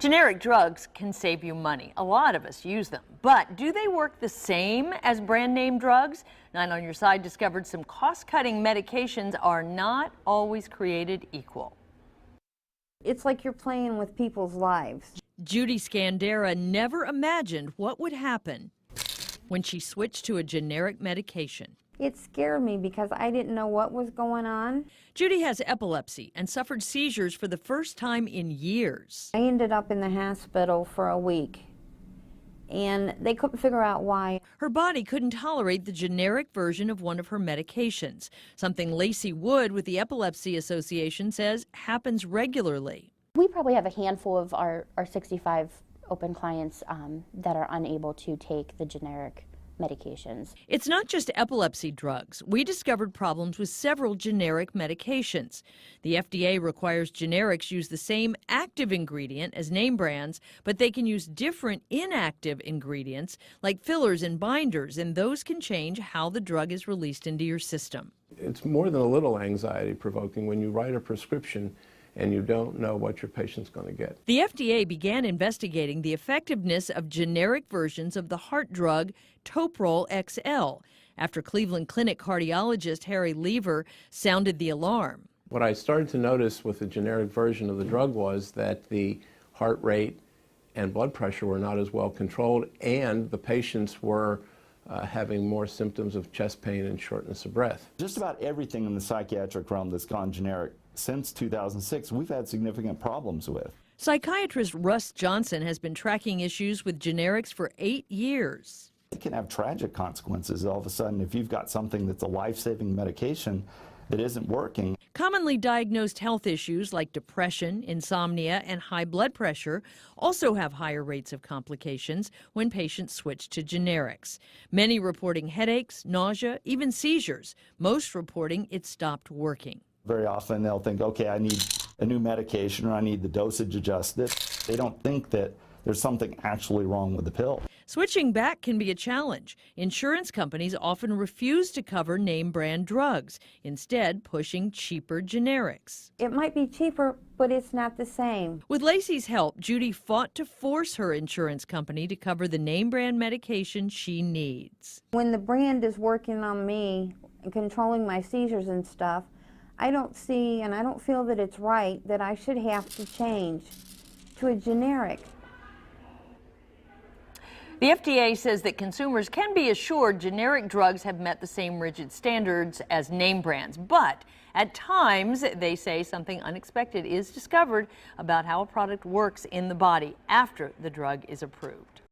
Generic drugs can save you money. A lot of us use them. But do they work the same as brand name drugs? 9 on Your Side discovered some cost-cutting medications are not always created equal. It's like you're playing with people's lives. Judy Scandera never imagined what would happen when she switched to a generic medication. It scared me because I didn't know what was going on. Judy has epilepsy and suffered seizures for the first time in years. I ended up in the hospital for a week, and they couldn't figure out why. Her body couldn't tolerate the generic version of one of her medications, something Lacey Wood with the Epilepsy Association says happens regularly. We probably have a handful of our 65 open clients that are unable to take the generic medications. It's not just epilepsy drugs. We discovered problems with several generic medications. The FDA requires generics use the same active ingredient as name brands, but they can use different inactive ingredients like fillers and binders, and those can change how the drug is released into your system. It's more than a little anxiety provoking when you write a prescription and you don't know what your patient's going to get. The FDA began investigating the effectiveness of generic versions of the heart drug Toprol XL after Cleveland Clinic cardiologist Harry Lever sounded the alarm. What I started to notice with the generic version of the drug was that the heart rate and blood pressure were not as well controlled, and the patients were having more symptoms of chest pain and shortness of breath. Just about everything in the psychiatric realm that's gone generic since 2006, we've had significant problems with. Psychiatrist Russ Johnson has been tracking issues with generics for 8 years. It can have tragic consequences all of a sudden if you've got something that's a life-saving medication that isn't working. Commonly diagnosed health issues like depression, insomnia, and high blood pressure also have higher rates of complications when patients switch to generics. Many reporting headaches, nausea, even seizures. Most reporting it stopped working. Very often they'll think, okay, I need a new medication or I need the dosage adjusted. They don't think that there's something actually wrong with the pill. Switching back can be a challenge. Insurance companies often refuse to cover name brand drugs, instead pushing cheaper generics. It might be cheaper, but it's not the same. With Lacey's help, Judy fought to force her insurance company to cover the name brand medication she needs. When the brand is working on me and controlling my seizures and stuff, I don't see and I don't feel that it's right that I should have to change to a generic. The FDA says that consumers can be assured generic drugs have met the same rigid standards as name brands, but at times they say something unexpected is discovered about how a product works in the body after the drug is approved.